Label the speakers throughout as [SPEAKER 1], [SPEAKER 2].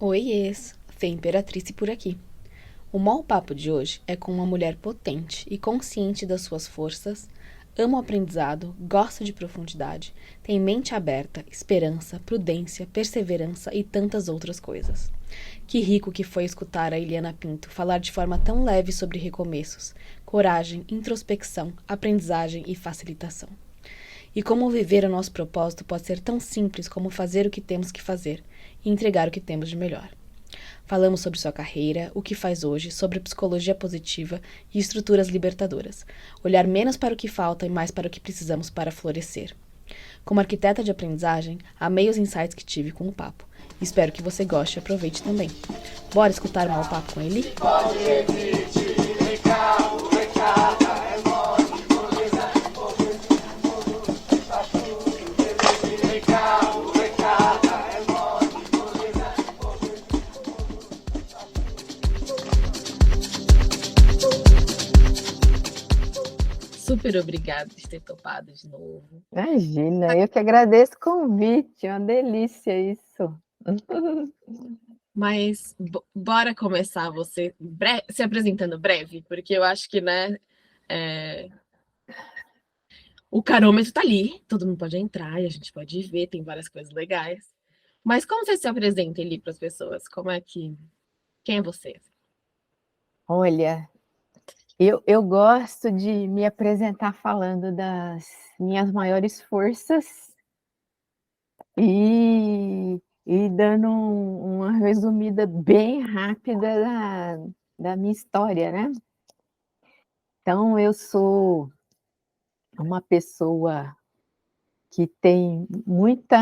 [SPEAKER 1] Oiês, Fê Imperatriz por aqui. O mau papo de hoje é com uma mulher potente e consciente das suas forças, ama o aprendizado, gosta de profundidade, tem mente aberta, esperança, prudência, perseverança e tantas outras coisas. Que rico que foi escutar a Eliana Pinto falar de forma tão leve sobre recomeços, coragem, introspecção, aprendizagem e facilitação. E como viver o nosso propósito pode ser tão simples como fazer o que temos que fazer e entregar o que temos de melhor. Falamos sobre sua carreira, o que faz hoje, sobre psicologia positiva e estruturas libertadoras. Olhar menos para o que falta e mais para o que precisamos para florescer. Como arquiteta de aprendizagem, amei os insights que tive com o papo. Espero que você goste e aproveite também. Bora escutar o meu papo com ele? Super obrigada por ter topado de novo.
[SPEAKER 2] Imagina, eu que agradeço o convite, uma delícia isso.
[SPEAKER 1] Mas bora começar você se apresentando breve, porque eu acho que, né, o carômetro tá ali, todo mundo pode entrar e a gente pode ver, tem várias coisas legais. Mas como você se apresenta ali para as pessoas? Quem é você?
[SPEAKER 2] Olha, eu gosto de me apresentar falando das minhas maiores forças e dando uma resumida bem rápida da minha história, né? Então, eu sou uma pessoa que tem muito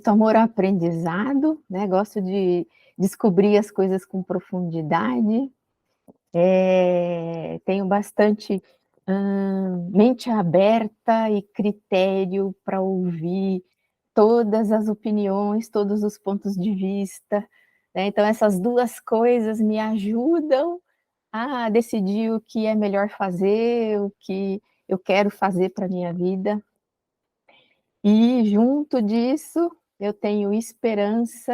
[SPEAKER 2] amor ao aprendizado, né? Gosto de descobrir as coisas com profundidade, tenho bastante mente aberta e critério para ouvir todas as opiniões, todos os pontos de vista, né? Então, essas duas coisas me ajudam a decidir o que é melhor fazer, o que eu quero fazer para a minha vida. E junto disso, eu tenho esperança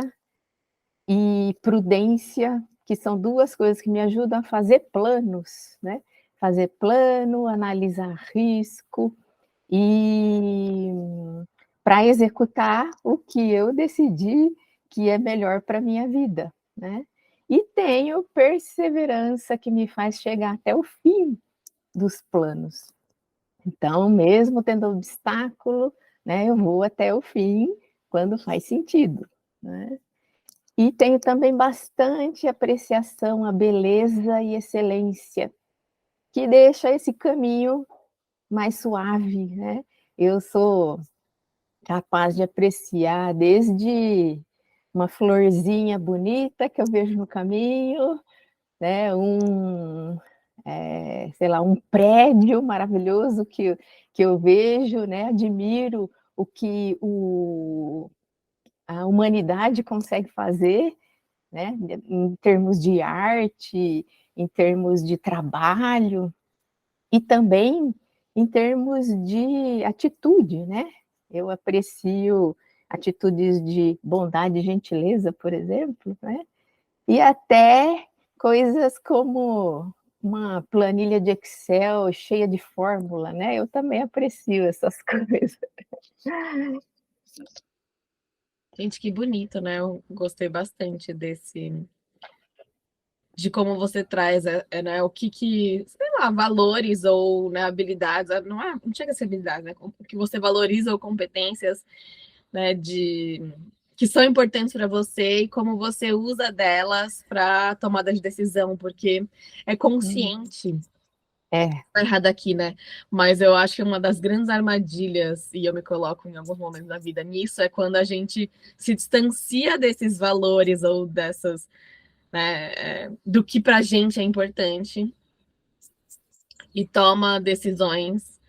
[SPEAKER 2] e prudência, que são duas coisas que me ajudam a fazer planos, né? Fazer plano, analisar risco e para executar o que eu decidi que é melhor para a minha vida, né? E tenho perseverança que me faz chegar até o fim dos planos. Então, mesmo tendo obstáculo, né, eu vou até o fim quando faz sentido, né? E tenho também bastante apreciação à beleza e excelência, que deixa esse caminho mais suave, né? Eu sou capaz de apreciar desde uma florzinha bonita que eu vejo no caminho, né? Sei lá, um prédio maravilhoso que eu vejo, né? Admiro o que a humanidade consegue fazer, né? Em termos de arte, em termos de trabalho e também em termos de atitude, né? Eu aprecio atitudes de bondade e gentileza, por exemplo, né? E até coisas como uma planilha de Excel cheia de fórmula, né? Eu também aprecio essas coisas.
[SPEAKER 1] Gente, que bonito, né? Eu gostei bastante de como você traz, né, sei lá, valores ou, né, habilidades, não chega a ser habilidades, né? O que você valoriza ou competências, né, que são importantes para você e como você usa delas para tomada de decisão, porque é consciente.
[SPEAKER 2] É,
[SPEAKER 1] Tá errado aqui, né? Mas eu acho que uma das grandes armadilhas, e eu me coloco em alguns momentos da vida nisso, é quando a gente se distancia desses valores ou dessas, né, do que pra gente é importante e toma decisões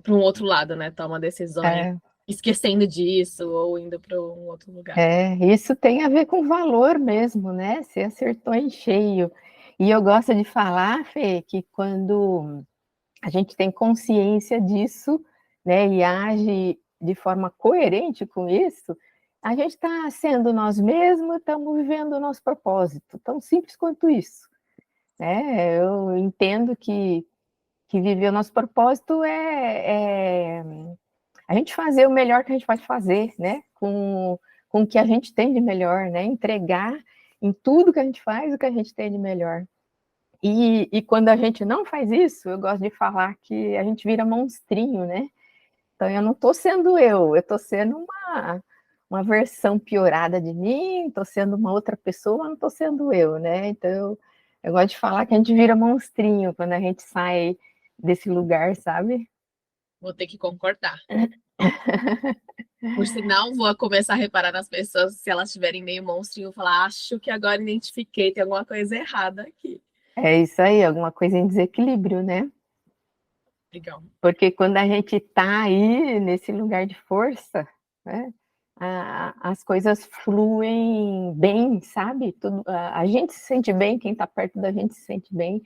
[SPEAKER 1] para um outro lado, né? Toma decisões
[SPEAKER 2] é,
[SPEAKER 1] esquecendo disso ou indo para um outro lugar.
[SPEAKER 2] isso tem a ver com valor mesmo, né? Você acertou em cheio. E eu gosto de falar, Fê, que quando a gente tem consciência disso, né, e age de forma coerente com isso, a gente está sendo nós mesmos, estamos vivendo o nosso propósito, tão simples quanto isso. Né? Eu entendo que viver o nosso propósito é a gente fazer o melhor que a gente pode fazer, né? Com o que a gente tem de melhor, né? Entregar em tudo que a gente faz o que a gente tem de melhor. E quando a gente não faz isso, eu gosto de falar que a gente vira monstrinho, né? Então eu não estou sendo eu estou sendo uma versão piorada de mim, estou sendo uma outra pessoa, mas não estou sendo eu, né? Então eu gosto de falar que a gente vira monstrinho quando a gente sai desse lugar, sabe?
[SPEAKER 1] Vou ter que concordar. Por sinal, vou começar a reparar nas pessoas, se elas tiverem meio monstrinho, falar, acho que agora identifiquei, tem alguma coisa errada aqui.
[SPEAKER 2] É isso aí, alguma coisa em desequilíbrio, né?
[SPEAKER 1] Legal.
[SPEAKER 2] Porque quando a gente está aí nesse lugar de força, né, as coisas fluem bem, sabe? A gente se sente bem, quem está perto da gente se sente bem.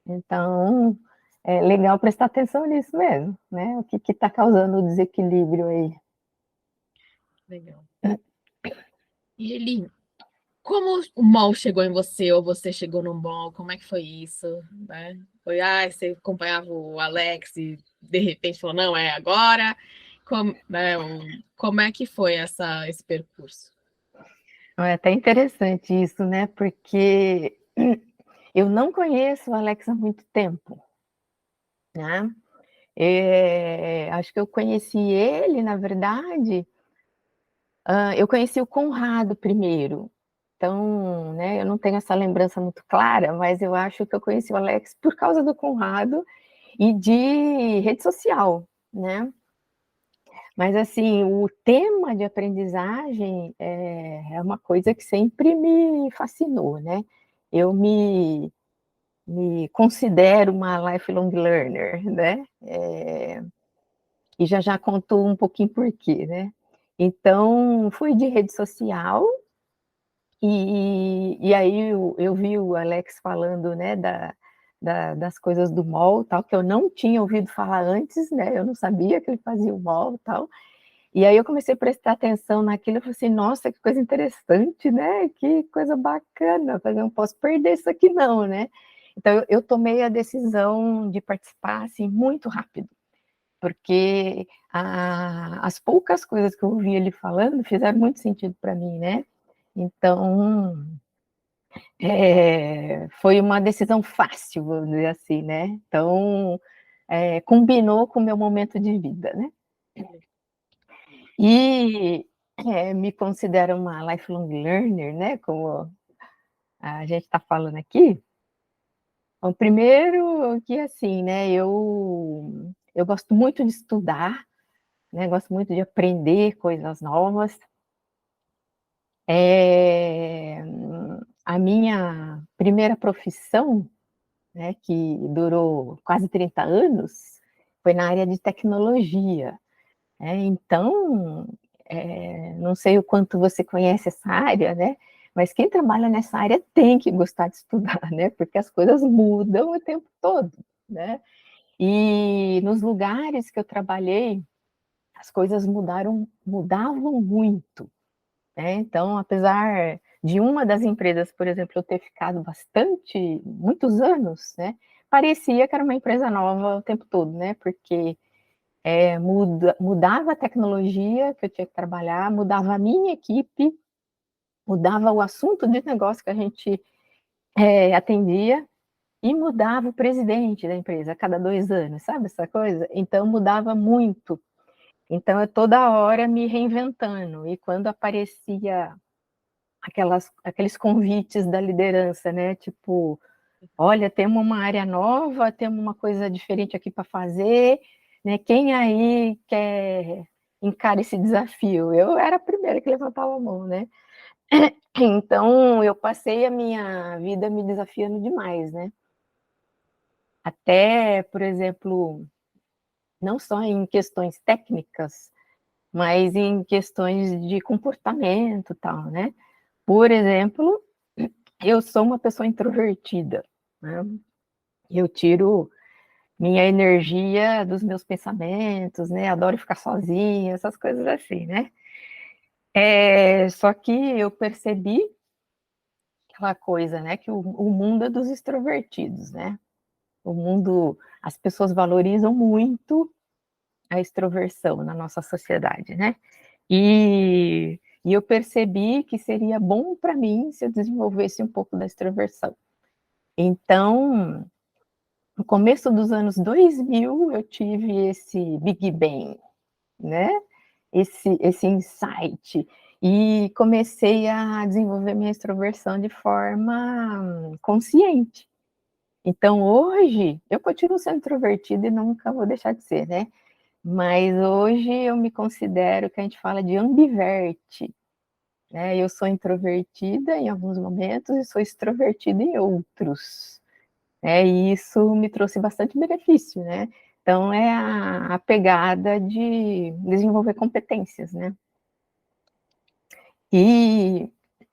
[SPEAKER 2] Então, é legal prestar atenção nisso mesmo, né? O que está causando o desequilíbrio aí.
[SPEAKER 1] Legal. E ele, como o mal chegou em você, ou você chegou no mal, como é que foi isso, né? Foi, você acompanhava o Alex e de repente falou, não, é agora. Né, como é que foi esse percurso?
[SPEAKER 2] É até interessante isso, né? Porque eu não conheço o Alex há muito tempo, né? Acho que eu conheci ele, na verdade, eu conheci o Conrado primeiro. Então, né, eu não tenho essa lembrança muito clara, mas eu acho que eu conheci o Alex por causa do Conrado e de rede social, né? Mas, assim, o tema de aprendizagem é uma coisa que sempre me fascinou, né? Eu me considero uma lifelong learner, né? E já conto um pouquinho por quê, né? Então, fui de rede social, e aí eu vi o Alex falando, né, das coisas do MOL, tal, que eu não tinha ouvido falar antes, né? Eu não sabia que ele fazia o MOL, tal. E aí eu comecei a prestar atenção naquilo, eu falei assim, nossa, que coisa interessante, né? Que coisa bacana, eu não posso perder isso aqui não, né? Então eu tomei a decisão de participar assim muito rápido, porque as poucas coisas que eu ouvi ele falando fizeram muito sentido para mim, né? Então foi uma decisão fácil, vamos dizer assim, né? Então combinou com o meu momento de vida, né? E me considero uma lifelong learner, né? Como a gente está falando aqui. Bom, primeiro que assim, né? Eu gosto muito de estudar, né? Gosto muito de aprender coisas novas. A minha primeira profissão, né? Que durou quase 30 anos, foi na área de tecnologia. Então, não sei o quanto você conhece essa área, né? Mas quem trabalha nessa área tem que gostar de estudar, né? Porque as coisas mudam o tempo todo, né? E nos lugares que eu trabalhei, as coisas mudavam muito, né? Então, apesar de uma das empresas, por exemplo, eu ter ficado muitos anos, né? Parecia que era uma empresa nova o tempo todo, né? Porque mudava a tecnologia que eu tinha que trabalhar, mudava a minha equipe, mudava o assunto de negócio que a gente atendia e mudava o presidente da empresa a cada 2 anos, sabe essa coisa? Então mudava muito. Então eu toda hora me reinventando e quando aparecia aqueles convites da liderança, né? Tipo, olha, temos uma área nova, temos uma coisa diferente aqui para fazer, né? Quem aí quer encarar esse desafio? Eu era a primeira que levantava a mão, né? Então, eu passei a minha vida me desafiando demais, né? Até, por exemplo, não só em questões técnicas, mas em questões de comportamento e tal, né? Por exemplo, eu sou uma pessoa introvertida, né? Eu tiro minha energia dos meus pensamentos, né? Adoro ficar sozinha, essas coisas assim, né? Só que eu percebi aquela coisa, né, que o mundo é dos extrovertidos, né? O mundo, as pessoas valorizam muito a extroversão na nossa sociedade, né? E eu percebi que seria bom para mim se eu desenvolvesse um pouco da extroversão. Então, no começo dos anos 2000, eu tive esse Big Bang, né? Esse insight. E comecei a desenvolver minha extroversão de forma consciente. Então, hoje, eu continuo sendo introvertida e nunca vou deixar de ser, né? Mas hoje eu me considero que a gente fala de ambiverte, né? Eu sou introvertida em alguns momentos e sou extrovertida em outros. E isso me trouxe bastante benefício, né? Então, é a pegada de desenvolver competências, né? E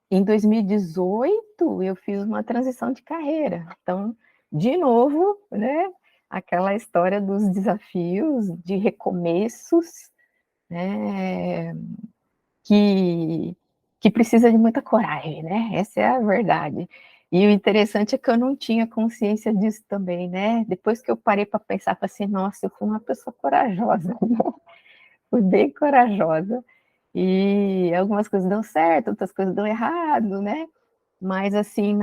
[SPEAKER 2] em 2018, eu fiz uma transição de carreira. Então, de novo, né? Aquela história dos desafios, de recomeços, né? Que, que precisa de muita coragem, né? Essa é a verdade. E o interessante é que eu não tinha consciência disso também, né? Depois que eu parei para pensar, falei assim, nossa, eu fui uma pessoa corajosa, fui bem corajosa. E algumas coisas dão certo, outras coisas dão errado, né? Mas assim,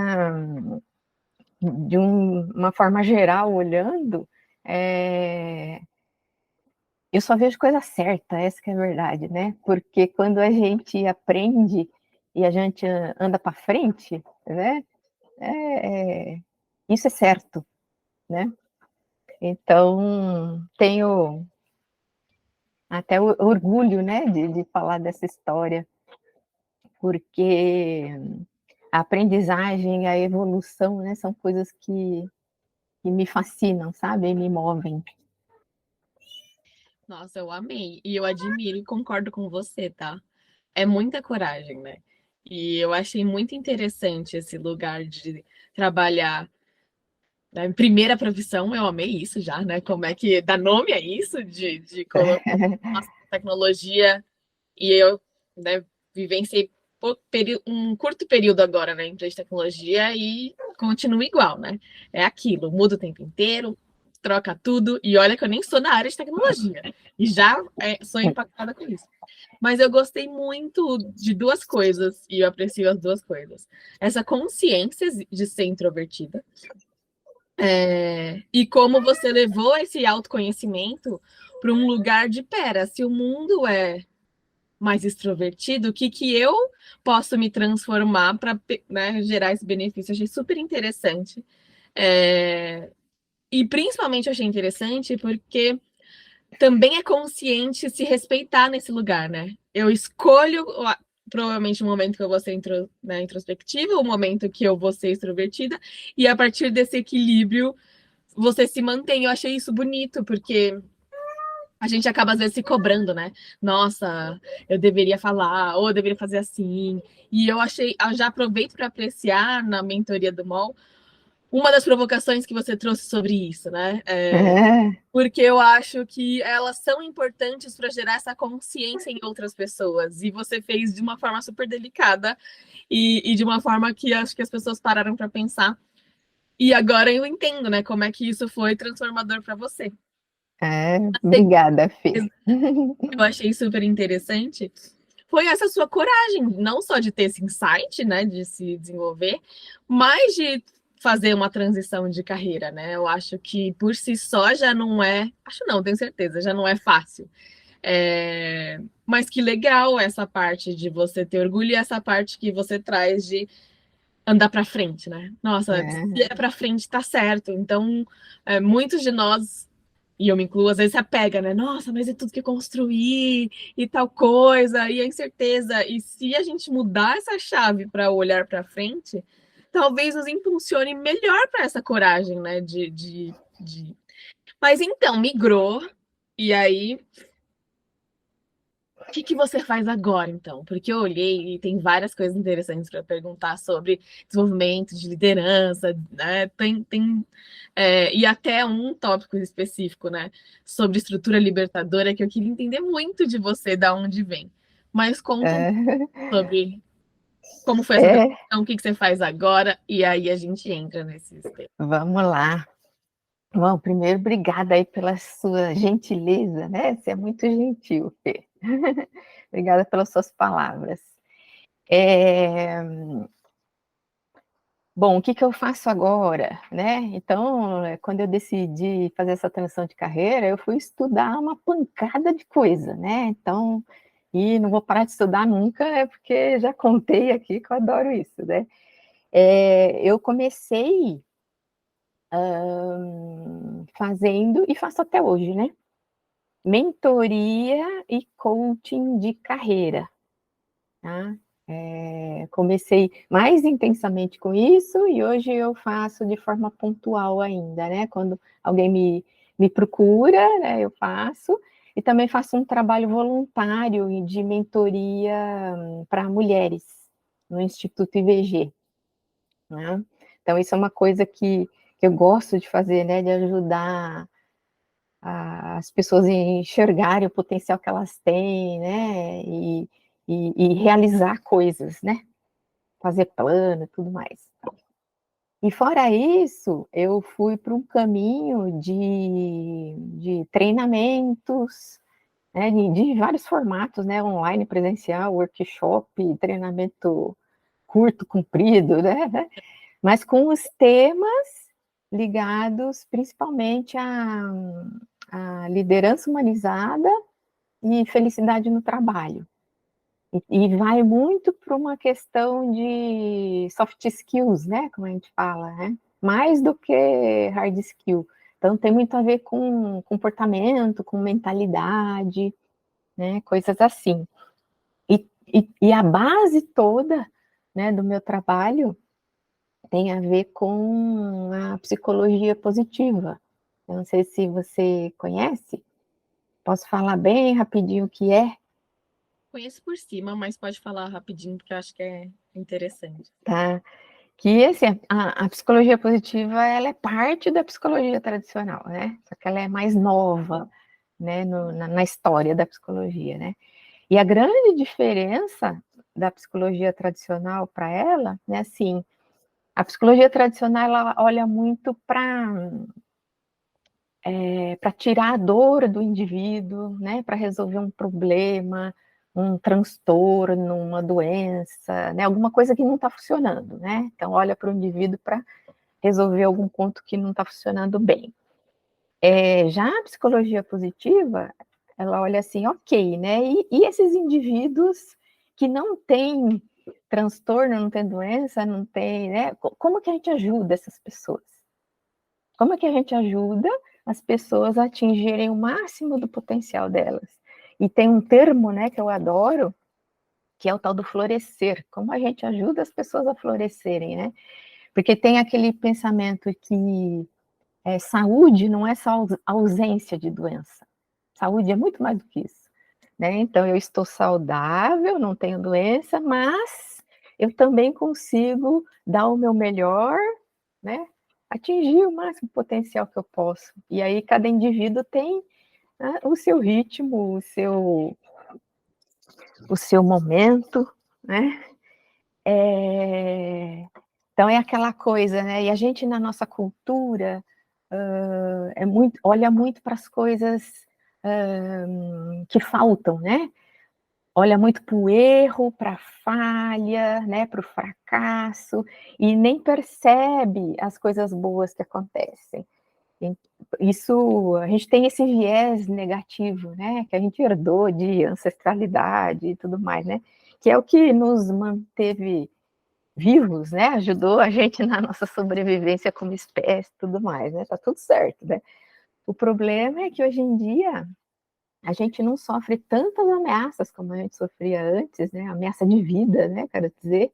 [SPEAKER 2] uma forma geral, olhando, é, eu só vejo coisa certa, essa que é a verdade, né? Porque quando a gente aprende e a gente anda para frente, né? É, é, isso é certo, né? Então, tenho até orgulho, né, de falar dessa história, porque a aprendizagem, a evolução, né, são coisas que me fascinam, sabe? E me movem.
[SPEAKER 1] Nossa, eu amei. E eu admiro e concordo com você, tá? É muita coragem, né? E eu achei muito interessante esse lugar de trabalhar, né, em primeira profissão. Eu amei isso já, né? Como é que dá nome a isso, de colocar nossa tecnologia. E eu, né, vivenciei um curto período agora na empresa de tecnologia e continua igual, né? É aquilo, muda o tempo inteiro, troca tudo. E olha que eu nem sou na área de tecnologia. E já sou impactada com isso. Mas eu gostei muito de duas coisas, e eu aprecio as duas coisas. Essa consciência de ser introvertida, e como você levou esse autoconhecimento para um lugar de, pera, se o mundo é mais extrovertido, o que, que eu posso me transformar para, né, gerar esse benefício? Eu achei super interessante. E principalmente eu achei interessante porque também é consciente se respeitar nesse lugar, né? Eu escolho provavelmente o momento que eu vou ser introspectiva, o momento que eu vou ser extrovertida, e a partir desse equilíbrio você se mantém. Eu achei isso bonito, porque a gente acaba às vezes se cobrando, né? Nossa, eu deveria falar, ou eu deveria fazer assim. E eu já aproveito para apreciar na mentoria do MOL uma das provocações que você trouxe sobre isso, né?
[SPEAKER 2] É,
[SPEAKER 1] Porque eu acho que elas são importantes para gerar essa consciência em outras pessoas. E você fez de uma forma super delicada e de uma forma que acho que as pessoas pararam para pensar. E agora eu entendo, né, como é que isso foi transformador para você.
[SPEAKER 2] obrigada, Fê.
[SPEAKER 1] Eu achei super interessante foi essa sua coragem, não só de ter esse insight, né, de se desenvolver, mas de fazer uma transição de carreira, né? Eu acho que por si só já não é, acho não, tenho certeza, já não é fácil. Mas que legal essa parte de você ter orgulho e essa parte que você traz de andar para frente, né? Nossa, se é para frente, tá certo. Então, muitos de nós, e eu me incluo, às vezes se apega, né? Nossa, mas é tudo que eu construí e tal coisa, e a incerteza. E se a gente mudar essa chave para olhar para frente, talvez nos impulsione melhor para essa coragem, né? Mas então, migrou, e aí o que, que você faz agora, então? Porque eu olhei e tem várias coisas interessantes para perguntar sobre desenvolvimento de liderança, né? E até um tópico específico, né? Sobre estrutura libertadora, que eu queria entender muito de você, da onde vem. Mas conta um pouco
[SPEAKER 2] É,
[SPEAKER 1] sobre como foi essa
[SPEAKER 2] é,
[SPEAKER 1] transição, o que que você faz agora, e aí a gente entra nesses temas.
[SPEAKER 2] vamos lá. Bom, primeiro, obrigada aí pela sua gentileza, né? Você é muito gentil, Fê. Obrigada pelas suas palavras. É, Bom, o que que eu faço agora, né? Então, quando eu decidi fazer essa transição de carreira, eu fui estudar uma pancada de coisa, né? Então, e não vou parar de estudar nunca, é porque já contei aqui que eu adoro isso, né? Eu comecei fazendo, e faço até hoje, né? Mentoria e coaching de carreira, tá? Comecei mais intensamente com isso e hoje eu faço de forma pontual ainda, né? Quando alguém me procura, né, eu faço. E também faço um trabalho voluntário de mentoria para mulheres no Instituto IVG, né? Então, isso é uma coisa que eu gosto de fazer, né? De ajudar as pessoas a enxergarem o potencial que elas têm, né? E realizar coisas, né? Fazer plano e tudo mais. E fora isso, eu fui para um caminho de treinamentos, né, de vários formatos, né? Online, presencial, workshop, treinamento curto, comprido, né? Mas com os temas ligados principalmente à liderança humanizada e felicidade no trabalho. E vai muito para uma questão de soft skills, né? Como a gente fala, né? Mais do que hard skill. Então, tem muito a ver com comportamento, com mentalidade, né? Coisas assim. E a base toda, né, do meu trabalho tem a ver com a psicologia positiva. Eu não sei se você conhece, posso falar bem rapidinho o que é,
[SPEAKER 1] Conheço por cima, mas pode falar rapidinho, porque eu acho que é interessante.
[SPEAKER 2] tá? Que assim, a psicologia positiva ela é parte da psicologia tradicional, né? Só que ela é mais nova, né, na história da psicologia, né? E a grande diferença da psicologia tradicional para ela, né, assim, a psicologia tradicional ela olha muito para tirar a dor do indivíduo, né, para resolver um problema, um transtorno, uma doença, né, alguma coisa que não está funcionando, né? Então olha para o indivíduo para resolver algum ponto que não está funcionando bem. Já a psicologia positiva, ela olha assim, ok, né? E esses indivíduos que não têm transtorno, não têm doença, não tem, né? Como que a gente ajuda essas pessoas? Como é que a gente ajuda as pessoas a atingirem o máximo do potencial delas? E tem um termo, né, que eu adoro, que é o tal do florescer. Como a gente ajuda as pessoas a florescerem, né? Porque tem aquele pensamento que saúde não é só ausência de doença. Saúde é muito mais do que isso. Né? Então, eu estou saudável, não tenho doença, mas eu também consigo dar o meu melhor, né? Atingir o máximo potencial que eu posso. E aí, cada indivíduo tem, né, o seu ritmo, o seu momento, né? Então, é aquela coisa, né? E a gente, na nossa cultura, olha muito para as coisas que faltam, né? Olha muito para o erro, para a falha, né? Para o fracasso, e nem percebe as coisas boas que acontecem. Isso, a gente tem esse viés negativo, né? Que a gente herdou de ancestralidade e tudo mais, né? Que é o que nos manteve vivos, né? Ajudou a gente na nossa sobrevivência como espécie e tudo mais, né? Tá tudo certo, né? O problema é que hoje em dia a gente não sofre tantas ameaças como a gente sofria antes, né? Ameaça de vida, né? Quero dizer.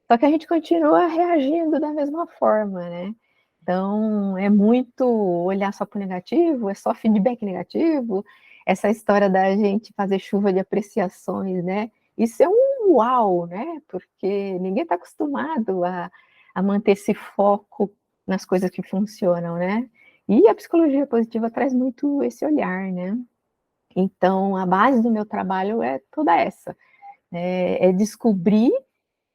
[SPEAKER 2] Só que a gente continua reagindo da mesma forma, né? Então, é muito olhar só para o negativo, é só feedback negativo, essa história da gente fazer chuva de apreciações, né? Isso é um uau, né? Porque ninguém está acostumado a manter esse foco nas coisas que funcionam, né? E a psicologia positiva traz muito esse olhar, né? Então, a base do meu trabalho é toda essa, é descobrir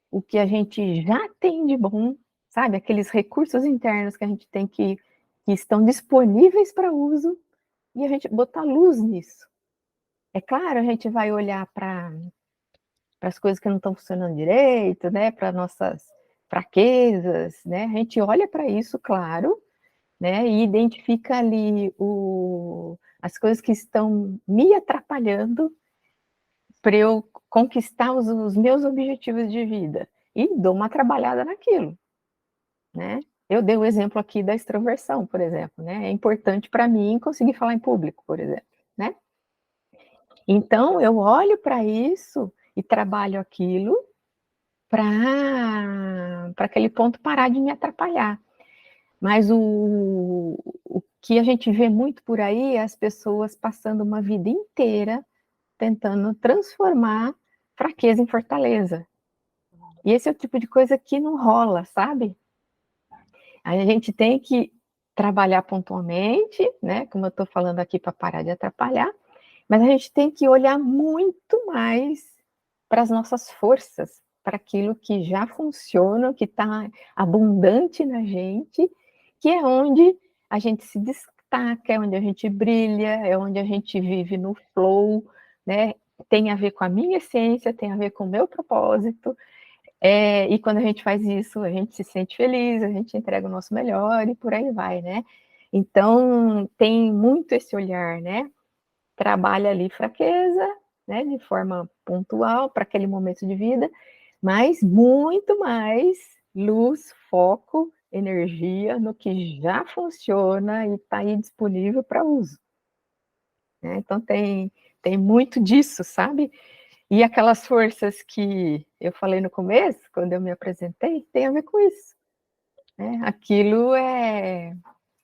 [SPEAKER 2] o que a gente já tem de bom, sabe? Aqueles recursos internos que a gente tem que estão disponíveis para uso, e a gente botar luz nisso. É claro, a gente vai olhar para as coisas que não estão funcionando direito, né? Para nossas fraquezas, né? A gente olha para isso, claro, né? E identifica ali as coisas que estão me atrapalhando para eu conquistar os meus objetivos de vida. E dou uma trabalhada naquilo, né? Eu dei o exemplo aqui da extroversão, por exemplo, né? É importante para mim conseguir falar em público, por exemplo, né? Então, eu olho para isso e trabalho aquilo para aquele ponto parar de me atrapalhar. Mas o que a gente vê muito por aí é as pessoas passando uma vida inteira tentando transformar fraqueza em fortaleza. E esse é o tipo de coisa que não rola, sabe? A gente tem que trabalhar pontualmente, né? Como eu estou falando aqui, para parar de atrapalhar, mas a gente tem que olhar muito mais para as nossas forças, para aquilo que já funciona, que está abundante na gente, que é onde a gente se destaca, é onde a gente brilha, é onde a gente vive no flow, né? Tem a ver com a minha essência, tem a ver com o meu propósito, e quando a gente faz isso, a gente se sente feliz, a gente entrega o nosso melhor e por aí vai, né? Então, tem muito esse olhar, né? Trabalha ali fraqueza, né? De forma pontual para aquele momento de vida, mas muito mais luz, foco, energia no que já funciona e está aí disponível para uso, né? Então, tem muito disso, sabe? E aquelas forças que eu falei no começo, quando eu me apresentei, tem a ver com isso, né? Aquilo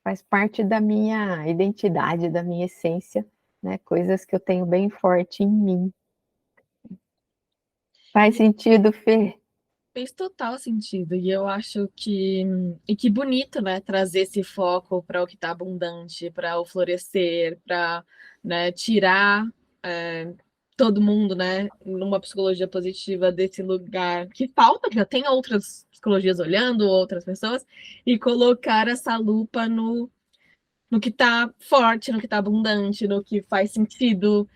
[SPEAKER 2] faz parte da minha identidade, da minha essência, né? Coisas que eu tenho bem forte em mim. Faz sentido, Fê?
[SPEAKER 1] Fez total sentido. E eu acho que. E que bonito, né? Trazer esse foco para o que está abundante, para o florescer, para, né, tirar todo mundo, né? Numa psicologia positiva desse lugar que falta, que já tem outras psicologias olhando, outras pessoas, e colocar essa lupa no que está forte, no que está abundante, no que faz sentido.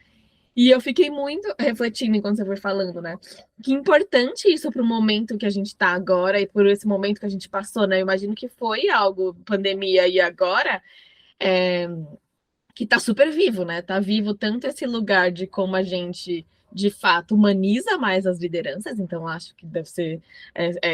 [SPEAKER 1] E eu fiquei muito refletindo enquanto você foi falando, né? Que importante isso para o momento que a gente está agora e por esse momento que a gente passou, né? Eu imagino que foi algo, pandemia e agora, é, que tá super vivo, né? Tá vivo tanto esse lugar de como a gente, de fato, humaniza mais as lideranças, então acho que deve ser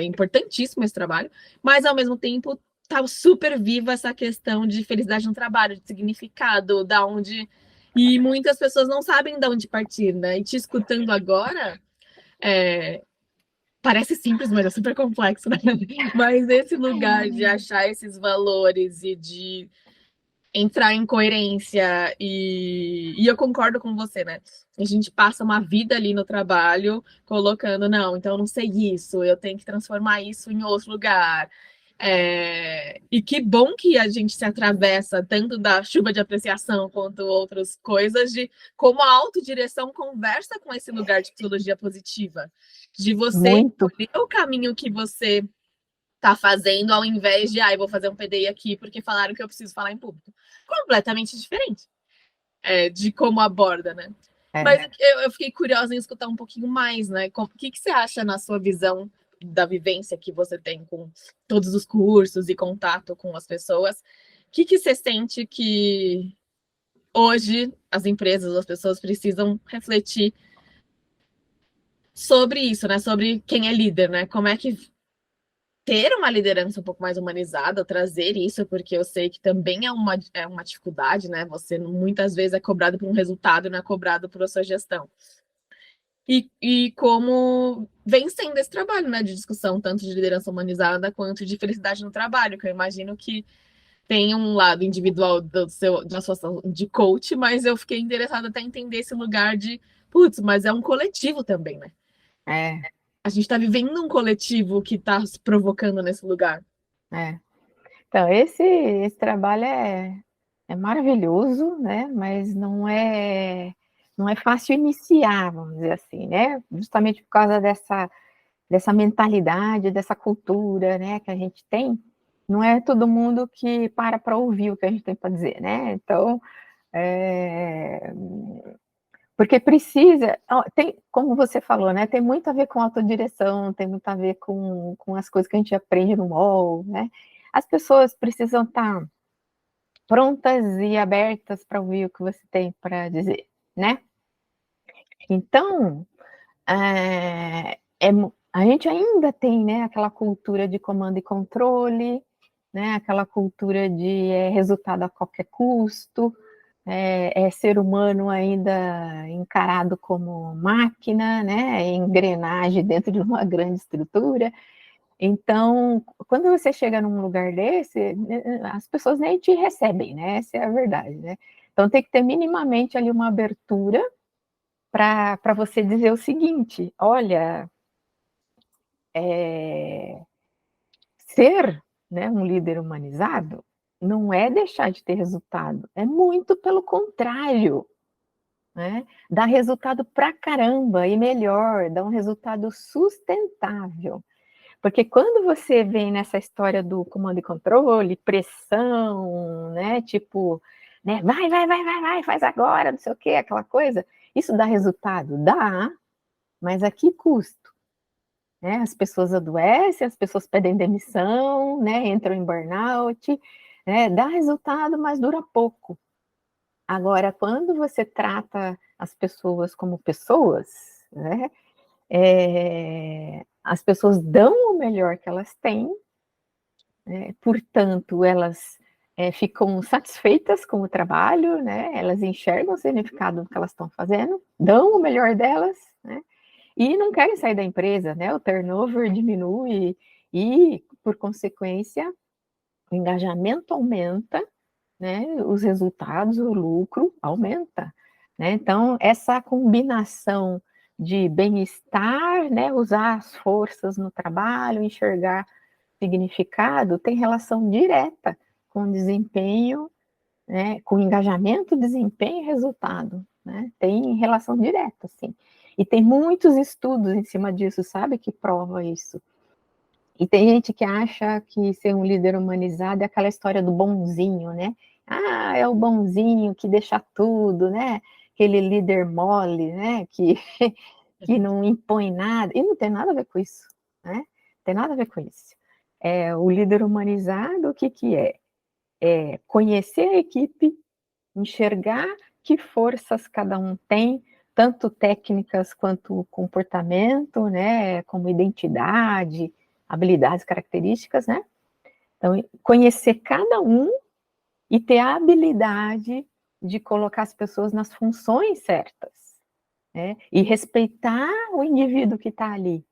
[SPEAKER 1] importantíssimo esse trabalho, mas ao mesmo tempo tá super viva essa questão de felicidade no trabalho, de significado, da onde. E muitas pessoas não sabem de onde partir, né? E te escutando agora, parece simples, mas é super complexo, né? Mas esse lugar de achar esses valores e de entrar em coerência e eu concordo com você, né? A gente passa uma vida ali no trabalho colocando, não, então eu não sei isso, eu tenho que transformar isso em outro lugar. E que bom que a gente se atravessa tanto da chuva de apreciação quanto outras coisas, de como a autodireção conversa com esse lugar de psicologia positiva, de você
[SPEAKER 2] Muito.
[SPEAKER 1] escolher o caminho que você tá fazendo ao invés de, eu vou fazer um PDI aqui porque falaram que eu preciso falar em público. Completamente diferente de como aborda, né? Mas
[SPEAKER 2] É.
[SPEAKER 1] eu fiquei curiosa em escutar um pouquinho mais, né? O que você acha na sua visão da vivência que você tem com todos os cursos e contato com as pessoas? O que você sente que hoje as empresas, as pessoas precisam refletir sobre isso, né? Sobre quem é líder, né? Como é que ter uma liderança um pouco mais humanizada, trazer isso, porque eu sei que também é uma dificuldade, né? Você muitas vezes é cobrado por um resultado e não é cobrado por sua gestão. E como vem sendo esse trabalho, né, de discussão, tanto de liderança humanizada quanto de felicidade no trabalho, que eu imagino que tem um lado individual da sua ação de coach, mas eu fiquei interessada até em entender esse lugar de, putz, mas é um coletivo também, né?
[SPEAKER 2] É,
[SPEAKER 1] A gente está vivendo um coletivo que está se provocando nesse lugar.
[SPEAKER 2] é. Então, esse trabalho é maravilhoso, né? Mas não é. não é fácil iniciar, vamos dizer assim, né? Justamente por causa dessa mentalidade, dessa cultura, né, que a gente tem. Não é todo mundo que para ouvir o que a gente tem para dizer, né? Então, é, porque precisa, tem, como você falou, né? Tem muito a ver com autodireção, tem muito a ver com as coisas que a gente aprende no MOL, né? As pessoas precisam estar prontas e abertas para ouvir o que você tem para dizer, né? Então, a gente ainda tem, né, aquela cultura de comando e controle, né, aquela cultura de resultado a qualquer custo, ser humano ainda encarado como máquina, né, engrenagem dentro de uma grande estrutura. Então, quando você chega num lugar desse, as pessoas nem te recebem, né? Essa é a verdade, né? Então tem que ter minimamente ali uma abertura para você dizer o seguinte: olha, ser, né, um líder humanizado não é deixar de ter resultado, é muito pelo contrário, né? Dá resultado pra caramba e melhor, dá um resultado sustentável. Porque quando você vem nessa história do comando e controle, pressão, né, tipo, né, vai, faz agora, não sei o quê, aquela coisa, isso dá resultado? Dá, mas a que custo? Né? As pessoas adoecem, as pessoas pedem demissão, né? Entram em burnout, né? Dá resultado, mas dura pouco. Agora, quando você trata as pessoas como pessoas, né? As pessoas dão o melhor que elas têm, né? Portanto, elas ficam satisfeitas com o trabalho, né? Elas enxergam o significado do que elas estão fazendo, dão o melhor delas, né? E não querem sair da empresa, né? O turnover diminui e, por consequência, o engajamento aumenta, né? Os resultados, o lucro aumenta, né? Então, essa combinação de bem-estar, né? Usar as forças no trabalho, enxergar significado, tem relação direta com desempenho, né? Com engajamento, desempenho e resultado, né? Tem relação direta, sim. E tem muitos estudos em cima disso, sabe, que prova isso. E tem gente que acha que ser um líder humanizado é aquela história do bonzinho, né? Ah, é o bonzinho que deixa tudo, né? Aquele líder mole, né? Que não impõe nada. E não tem nada a ver com isso, né? Não tem nada a ver com isso. O líder humanizado, o que que é? É conhecer a equipe, enxergar que forças cada um tem, tanto técnicas quanto comportamento, né, como identidade, habilidades, características, né? Então, conhecer cada um e ter a habilidade de colocar as pessoas nas funções certas, né? E respeitar o indivíduo que está ali,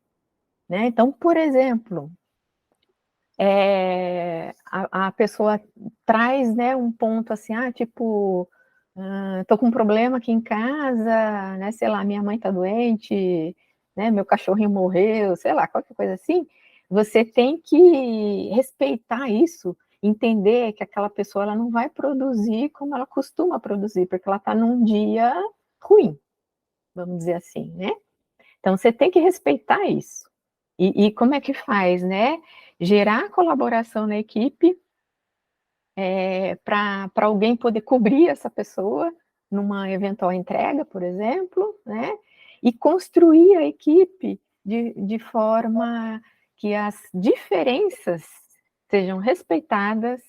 [SPEAKER 2] né? Então, por exemplo, a pessoa traz, né, um ponto assim, tipo, tô com um problema aqui em casa, né, sei lá, minha mãe tá doente, né, meu cachorrinho morreu, sei lá, qualquer coisa assim, você tem que respeitar isso, entender que aquela pessoa ela não vai produzir como ela costuma produzir, porque ela tá num dia ruim, vamos dizer assim, né? Então você tem que respeitar isso. E como é que faz, né? Gerar colaboração na equipe para alguém poder cobrir essa pessoa numa eventual entrega, por exemplo, né? E construir a equipe de forma que as diferenças sejam respeitadas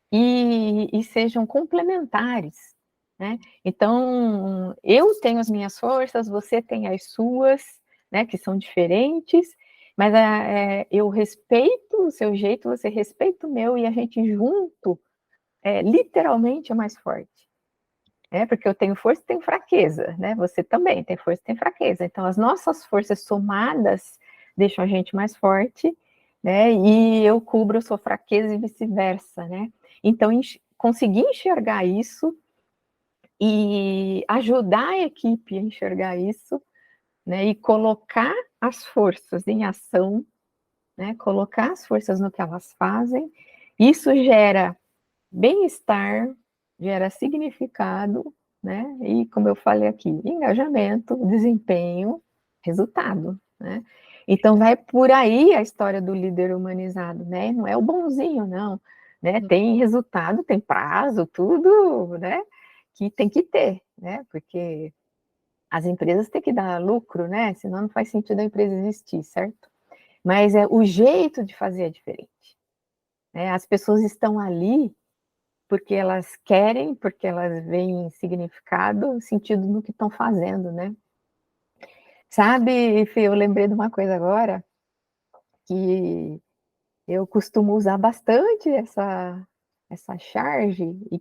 [SPEAKER 2] e sejam complementares, né? Então, eu tenho as minhas forças, você tem as suas, né, que são diferentes, mas eu respeito o seu jeito, você respeita o meu, e a gente junto literalmente é mais forte. Porque eu tenho força e tenho fraqueza, né? Você também tem força e tem fraqueza. Então, as nossas forças somadas deixam a gente mais forte, né? E eu cubro a sua fraqueza e vice-versa, né? Então, conseguir enxergar isso e ajudar a equipe a enxergar isso, né? E colocar as forças em ação, né? Colocar as forças no que elas fazem, isso gera bem-estar, gera significado, né? E como eu falei aqui, engajamento, desempenho, resultado, né? Então vai por aí a história do líder humanizado, né? Não é o bonzinho, não, né? Tem resultado, tem prazo, tudo, né? Que tem que ter, né? Porque as empresas têm que dar lucro, né? Senão não faz sentido a empresa existir, certo? Mas é o jeito de fazer é diferente, né? As pessoas estão ali porque elas querem, porque elas veem significado, sentido no que estão fazendo, né? Sabe, Fê, eu lembrei de uma coisa agora, que eu costumo usar bastante essa charge, e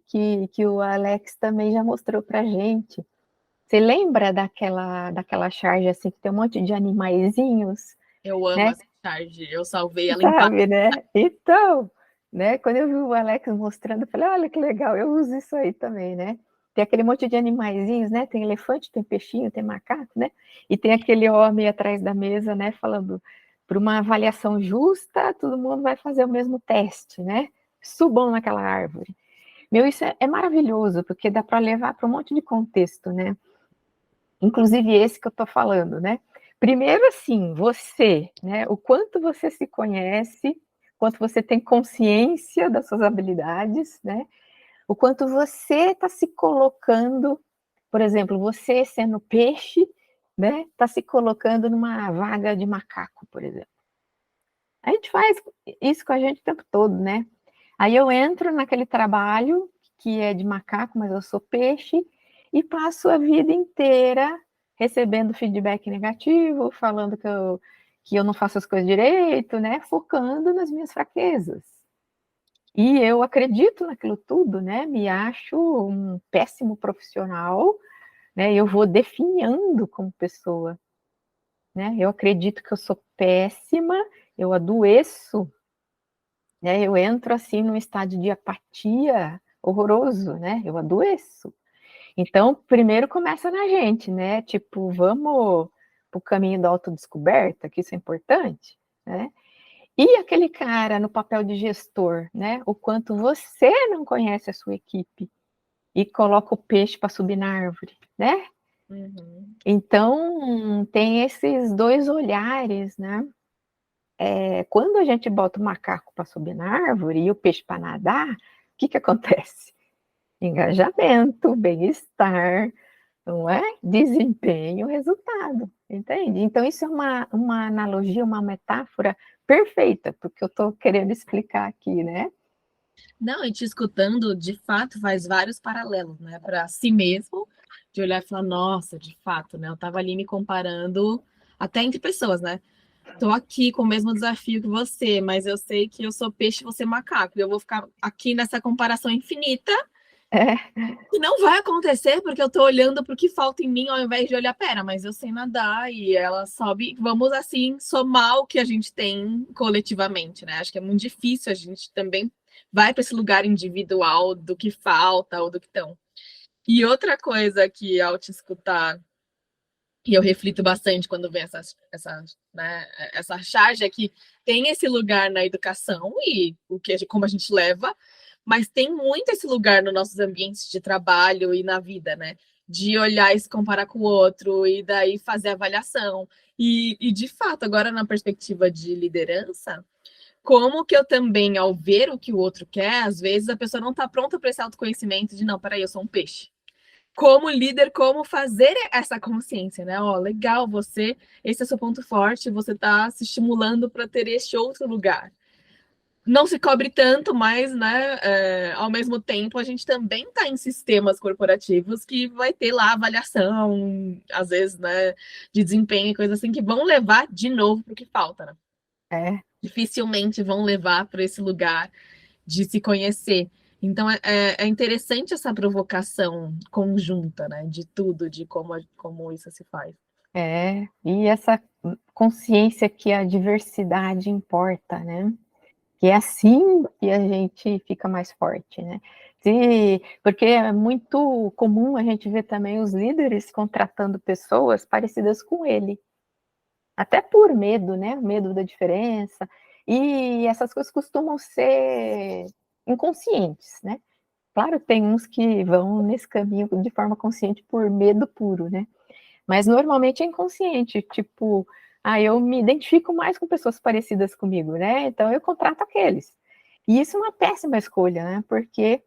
[SPEAKER 2] que o Alex também já mostrou pra gente. Você lembra daquela charge assim, que tem um monte de animaizinhos,
[SPEAKER 1] Eu amo
[SPEAKER 2] né?
[SPEAKER 1] essa charge. Eu salvei ela em paz.
[SPEAKER 2] Sabe, né? Então, né? Quando eu vi o Alex mostrando, eu falei, olha que legal, eu uso isso aí também, né? Tem aquele monte de animaizinhos, né? Tem elefante, tem peixinho, tem macaco, né? E tem aquele homem atrás da mesa, né? Falando, para uma avaliação justa, todo mundo vai fazer o mesmo teste, né? Subam naquela árvore. Meu, isso é maravilhoso, porque dá para levar para um monte de contexto, né? Inclusive esse que eu estou falando, né? Primeiro, assim, você, né? O quanto você se conhece, quanto você tem consciência das suas habilidades, né? O quanto você está se colocando, por exemplo, você sendo peixe, né? Está se colocando numa vaga de macaco, por exemplo. A gente faz isso com a gente o tempo todo, né? Aí eu entro naquele trabalho que é de macaco, mas eu sou peixe, e passo a vida inteira recebendo feedback negativo, falando que eu não faço as coisas direito, né? Focando nas minhas fraquezas. E eu acredito naquilo tudo, né? Me acho um péssimo profissional, né? Eu vou definhando como pessoa, né? Eu acredito que eu sou péssima, eu adoeço, né? Eu entro assim num estado de apatia horroroso, né? Eu adoeço. Então, primeiro começa na gente, né? Tipo, vamos para o caminho da autodescoberta, que isso é importante, né? E aquele cara no papel de gestor, né? O quanto você não conhece a sua equipe e coloca o peixe para subir na árvore, né?
[SPEAKER 1] Uhum.
[SPEAKER 2] Então, tem esses dois olhares, né? Quando a gente bota o macaco para subir na árvore e o peixe para nadar, o que acontece? Engajamento, bem-estar, não é? Desempenho, resultado, entende? Então, isso é uma analogia, uma metáfora perfeita, porque eu estou querendo explicar aqui, né?
[SPEAKER 1] Não, e te escutando, de fato, faz vários paralelos, né? Para si mesmo, de olhar e falar, nossa, de fato, né? Eu tava ali me comparando até entre pessoas, né? Tô aqui com o mesmo desafio que você, mas eu sei que eu sou peixe e você é macaco. E eu vou ficar aqui nessa comparação infinita
[SPEAKER 2] É,
[SPEAKER 1] e não vai acontecer porque eu tô olhando pro que falta em mim ao invés de olhar, pera, mas eu sei nadar e ela sobe. Vamos assim somar o que a gente tem coletivamente, né? Acho que é muito difícil a gente também vai para esse lugar individual do que falta ou do que estão. E outra coisa que ao te escutar e eu reflito bastante quando vem essa charge é que tem esse lugar na educação e como a gente leva, mas tem muito esse lugar nos nossos ambientes de trabalho e na vida, né? De olhar e se comparar com o outro e daí fazer avaliação. E de fato, agora na perspectiva de liderança, como que eu também, ao ver o que o outro quer, às vezes a pessoa não está pronta para esse autoconhecimento de não, peraí, eu sou um peixe como líder, como fazer essa consciência, né? Ó, legal, esse é seu ponto forte, você está se estimulando para ter este outro lugar. Não se cobre tanto, mas, né, ao mesmo tempo, a gente também está em sistemas corporativos que vai ter lá avaliação, às vezes, né, de desempenho e coisas assim, que vão levar de novo para o que falta, né?
[SPEAKER 2] é,
[SPEAKER 1] Dificilmente vão levar para esse lugar de se conhecer. Então é interessante essa provocação conjunta, né? De tudo, de como isso se faz.
[SPEAKER 2] e essa consciência que a diversidade importa, né? Que é assim que a gente fica mais forte, né? Porque é muito comum a gente ver também os líderes contratando pessoas parecidas com ele, até por medo, né? Medo da diferença. E essas coisas costumam ser inconscientes, né? Claro que tem uns que vão nesse caminho de forma consciente por medo puro, né? Mas normalmente é inconsciente, tipo, eu me identifico mais com pessoas parecidas comigo, né? Então eu contrato aqueles. E isso é uma péssima escolha, né? Porque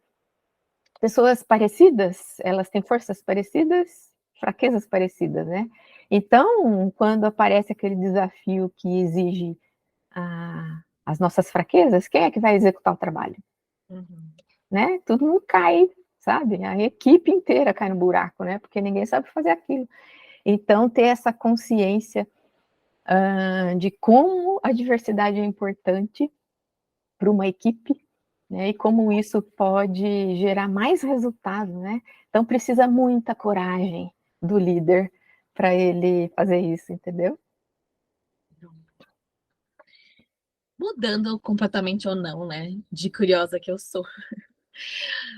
[SPEAKER 2] pessoas parecidas, elas têm forças parecidas, fraquezas parecidas, né? Então, quando aparece aquele desafio que exige as nossas fraquezas, quem é que vai executar o trabalho?
[SPEAKER 1] Uhum.
[SPEAKER 2] Né? Todo mundo cai, sabe? A equipe inteira cai no buraco, né? Porque ninguém sabe fazer aquilo. Então, ter essa consciência de como a diversidade é importante para uma equipe, né? E como isso pode gerar mais resultado, né? Então, precisa muita coragem do líder para ele fazer isso, entendeu?
[SPEAKER 1] Mudando completamente ou não, né? De curiosa que eu sou.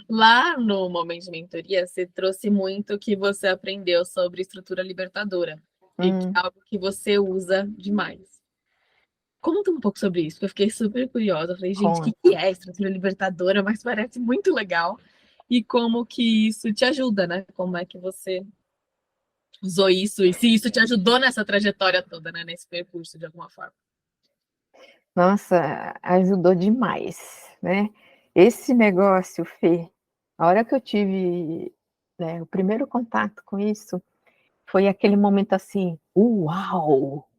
[SPEAKER 1] Lá no Momento de Mentoria, você trouxe muito que você aprendeu sobre estrutura libertadora e que é algo que você usa demais. Conta um pouco sobre isso, porque eu fiquei super curiosa. Eu falei, gente, o que que
[SPEAKER 2] Conto.
[SPEAKER 1] é estrutura libertadora? Mas parece muito legal. E como que isso te ajuda, né? Como é que você usou isso e se isso te ajudou nessa trajetória toda, né? Nesse percurso, de alguma forma.
[SPEAKER 2] Nossa, ajudou demais, né? Esse negócio, Fê, a hora que eu tive, né, o primeiro contato com isso, foi aquele momento assim, uau!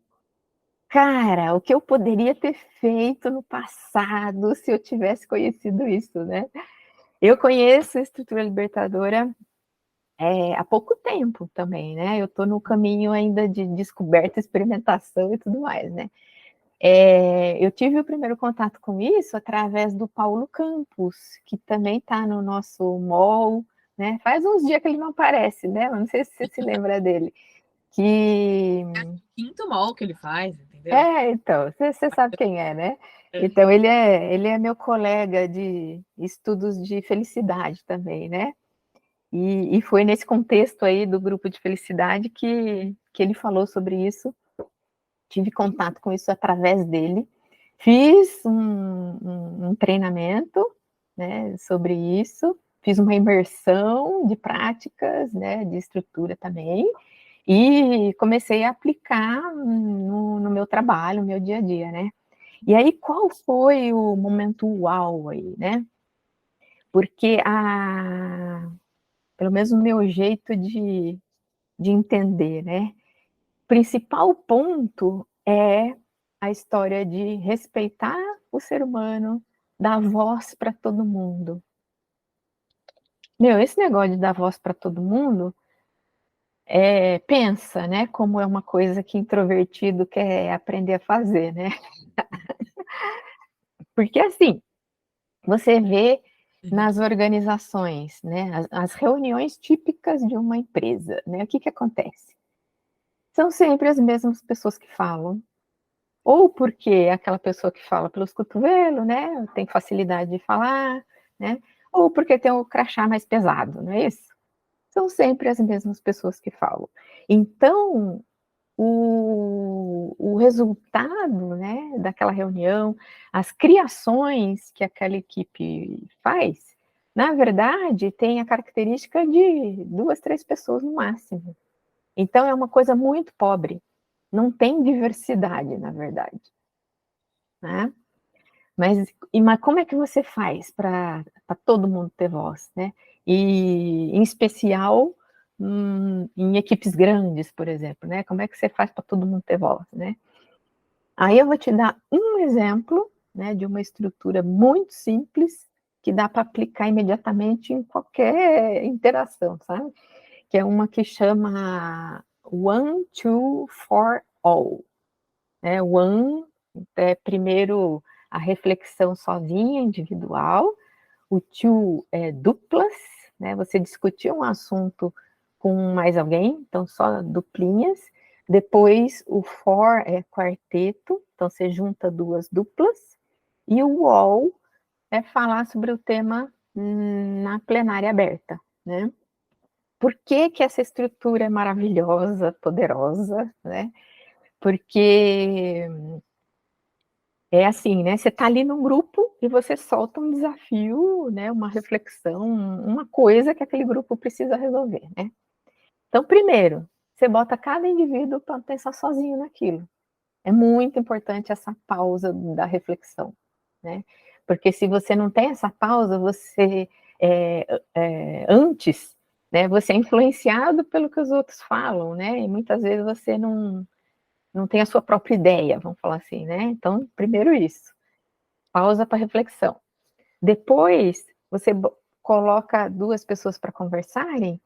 [SPEAKER 2] Cara, o que eu poderia ter feito no passado se eu tivesse conhecido isso, né? Eu conheço a estrutura libertadora há pouco tempo também, né? Eu estou no caminho ainda de descoberta, experimentação e tudo mais, né? Eu tive o primeiro contato com isso através do Paulo Campos, que também está no nosso mall, né? Faz uns dias que ele não aparece, né? Não sei se você se lembra dele. Que
[SPEAKER 1] É o quinto mall que ele faz, entendeu?
[SPEAKER 2] então, você sabe quem é, né?
[SPEAKER 1] É.
[SPEAKER 2] Então, ele é meu colega de estudos de felicidade também, né? E foi nesse contexto aí do grupo de felicidade que ele falou sobre isso. Tive contato com isso através dele. Fiz um treinamento, né, sobre isso. Fiz uma imersão de práticas, né, de estrutura também. E comecei a aplicar no meu trabalho, no meu dia a dia, né? E aí, qual foi o momento uau aí, né? Porque pelo menos o meu jeito de entender, né? O principal ponto é a história de respeitar o ser humano, dar voz para todo mundo. Meu, esse negócio de dar voz para todo mundo, pensa, né? Como é uma coisa que introvertido quer aprender a fazer, né? Porque assim, você vê
[SPEAKER 1] Uhum.
[SPEAKER 2] nas organizações, né, as reuniões típicas de uma empresa, né, o que que acontece? São sempre as mesmas pessoas que falam, ou porque é aquela pessoa que fala pelos cotovelos, né, tem facilidade de falar, né, ou porque tem o crachá mais pesado, não é isso? São sempre as mesmas pessoas que falam. Então, o resultado, né, daquela reunião, as criações que aquela equipe faz, na verdade, tem a característica de 2, 3 pessoas no máximo. Então é uma coisa muito pobre, não tem diversidade, na verdade, né. Mas como é que você faz para todo mundo ter voz, né? E, em especial, em equipes grandes, por exemplo, né? Como é que você faz para todo mundo ter voz, né? Aí eu vou te dar um exemplo, né, de uma estrutura muito simples que dá para aplicar imediatamente em qualquer interação, sabe? Que é uma que chama One, Two, For All, né? One é primeiro a reflexão sozinha, individual. O two é duplas, né? Você discutir um assunto com mais alguém, então só duplinhas. Depois o four é quarteto, então você junta duas duplas. E o all é falar sobre o tema na plenária aberta, né? Por que que essa estrutura é maravilhosa, poderosa, né? Porque é assim, né? Você está ali num grupo e você solta um desafio, né? Uma reflexão, uma coisa que aquele grupo precisa resolver, né? Então, primeiro, você bota cada indivíduo para pensar sozinho naquilo. É muito importante essa pausa da reflexão, né? Porque se você não tem essa pausa, você antes, né? Você é influenciado pelo que os outros falam, né? E muitas vezes você não tem a sua própria ideia, vamos falar assim, né? Então, primeiro isso, pausa para reflexão. Depois, você coloca duas pessoas para conversarem.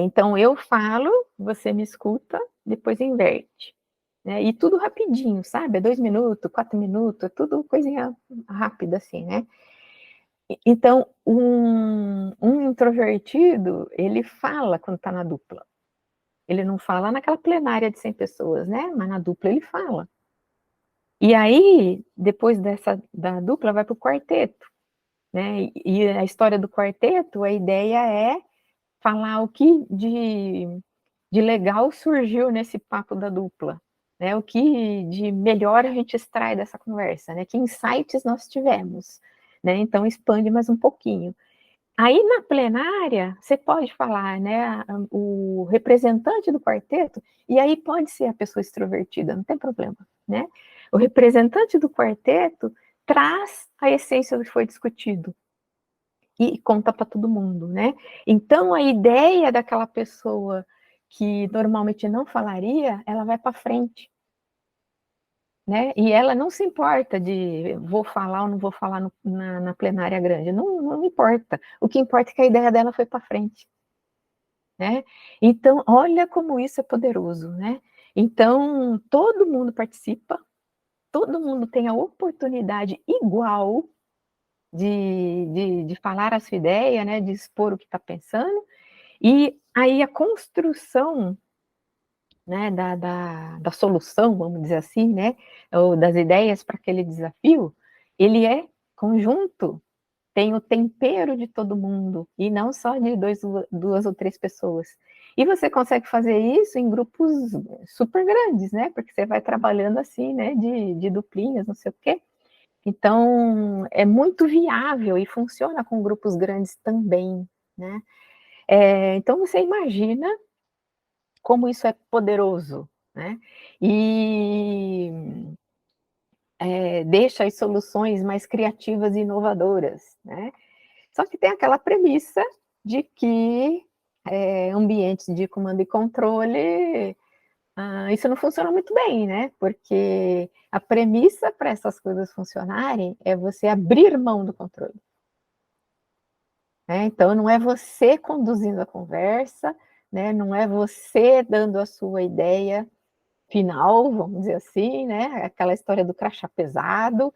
[SPEAKER 2] Então, eu falo, você me escuta, depois inverte. Né? E tudo rapidinho, sabe? É 2 minutos, 4 minutos, é tudo coisinha rápida assim, né? Então, um introvertido, ele fala quando está na dupla. Ele não fala naquela plenária de 100 pessoas, né? Mas na dupla ele fala. E aí, depois da dupla, vai para o quarteto, né? E a história do quarteto, a ideia é falar o que de legal surgiu nesse papo da dupla, né? O que de melhor a gente extrai dessa conversa, né? Que insights nós tivemos, né? Então expande mais um pouquinho. Aí na plenária você pode falar, né? O representante do quarteto, e aí pode ser a pessoa extrovertida, não tem problema, né? O representante do quarteto traz a essência do que foi discutido e conta para todo mundo, né? Então a ideia daquela pessoa que normalmente não falaria, ela vai para frente, né? E ela não se importa de vou falar ou não vou falar na plenária grande, não importa. O que importa é que a ideia dela foi para frente, né? Então olha como isso é poderoso, né? Então todo mundo participa, todo mundo tem a oportunidade igual de falar a sua ideia, né? De expor o que está pensando. E aí a construção, né, da solução, vamos dizer assim, né, ou das ideias para aquele desafio, ele é conjunto, tem o tempero de todo mundo, e não só de duas ou três pessoas. E você consegue fazer isso em grupos super grandes, né, porque você vai trabalhando assim, né, de duplinhas, não sei o quê. Então, é muito viável e funciona com grupos grandes também, né. Então, você imagina como isso é poderoso, né? E deixa as soluções mais criativas e inovadoras, né? Só que tem aquela premissa de que ambientes de comando e controle, isso não funciona muito bem, né? Porque a premissa para essas coisas funcionarem é você abrir mão do controle. Né? Então, não é você conduzindo a conversa, né? Não é você dando a sua ideia final, vamos dizer assim, né? Aquela história do crachá pesado,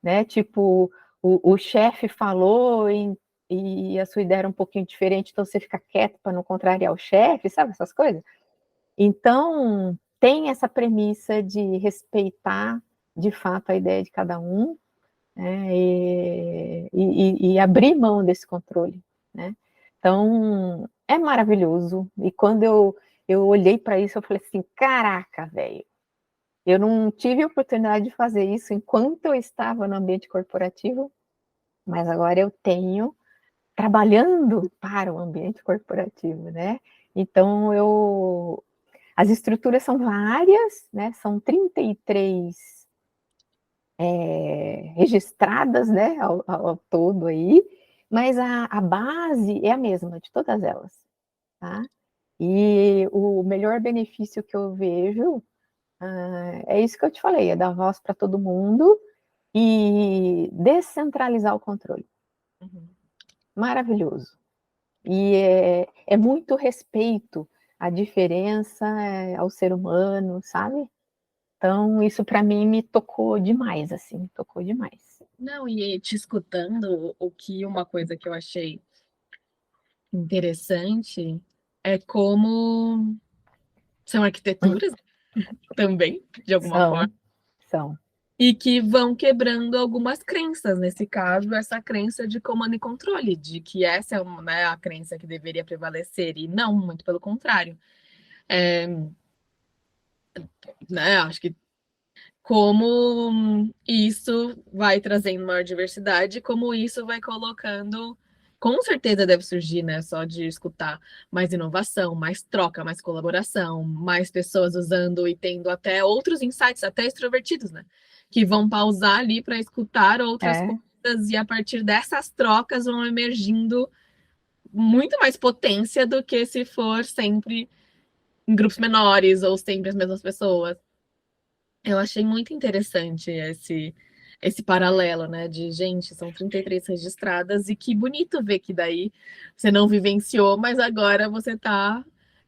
[SPEAKER 2] né? Tipo, o chefe falou e a sua ideia era um pouquinho diferente, então você fica quieto para não contrariar o chefe, sabe essas coisas? Então, tem essa premissa de respeitar, de fato, a ideia de cada um, né? E abrir mão desse controle, né? Então, é maravilhoso. E quando eu olhei para isso, eu falei assim, caraca, velho, eu não tive oportunidade de fazer isso enquanto eu estava no ambiente corporativo, mas agora eu tenho trabalhando para o ambiente corporativo, né? Então, as estruturas são várias, né? São 33 registradas, né? Ao todo aí, mas a base é a mesma de todas elas, tá? E o melhor benefício que eu vejo é isso que eu te falei, é dar voz para todo mundo e descentralizar o controle.
[SPEAKER 1] Uhum.
[SPEAKER 2] Maravilhoso. E é muito respeito à diferença, ao ser humano, sabe? Então, isso para mim me tocou demais, assim, me tocou demais.
[SPEAKER 1] Não, e te escutando, uma coisa que eu achei interessante é como são arquiteturas também, de alguma forma,
[SPEAKER 2] São, são.
[SPEAKER 1] e que vão quebrando algumas crenças, nesse caso, essa crença de comando e controle, de que essa é uma, né, a crença que deveria prevalecer, e não, muito pelo contrário. É, né, acho que como isso vai trazendo maior diversidade, como isso vai colocando. Com certeza deve surgir, né? Só de escutar mais inovação, mais troca, mais colaboração, mais pessoas usando e tendo até outros insights, até extrovertidos, né? Que vão pausar ali para escutar outras
[SPEAKER 2] É,
[SPEAKER 1] coisas e a partir dessas trocas vão emergindo muito mais potência do que se for sempre em grupos menores ou sempre as mesmas pessoas. Eu achei muito interessante esse paralelo, né? De, gente, são 33 registradas e que bonito ver que daí você não vivenciou, mas agora você está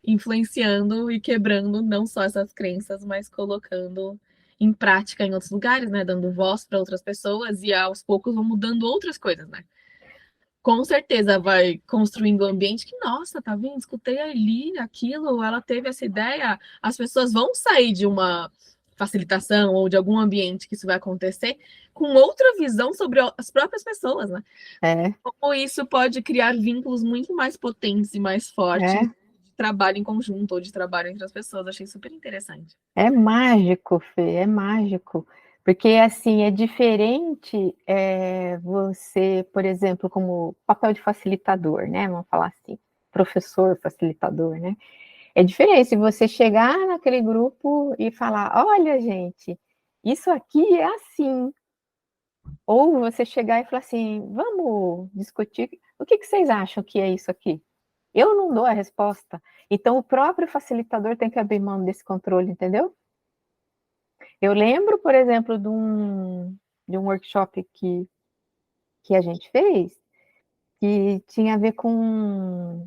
[SPEAKER 1] influenciando e quebrando não só essas crenças, mas colocando em prática em outros lugares, né? Dando voz para outras pessoas e aos poucos vão mudando outras coisas, né? Com certeza vai construindo um ambiente que, nossa, tá vendo? Escutei ali aquilo, ela teve essa ideia. As pessoas vão sair de uma facilitação ou de algum ambiente que isso vai acontecer com outra visão sobre as próprias pessoas, né?
[SPEAKER 2] é,
[SPEAKER 1] Como isso pode criar vínculos muito mais potentes e mais fortes
[SPEAKER 2] é.
[SPEAKER 1] de trabalho em conjunto ou de trabalho entre as pessoas. Achei super interessante.
[SPEAKER 2] É mágico, Fê, é mágico. Porque, assim, é diferente você, por exemplo, como papel de facilitador, né? Vamos falar assim, professor facilitador, né? É diferente você chegar naquele grupo e falar: olha, gente, isso aqui é assim. Ou você chegar e falar assim: vamos discutir, o que vocês acham que é isso aqui? Eu não dou a resposta. Então, o próprio facilitador tem que abrir mão desse controle, entendeu? Eu lembro, por exemplo, de um workshop que a gente fez, que tinha a ver com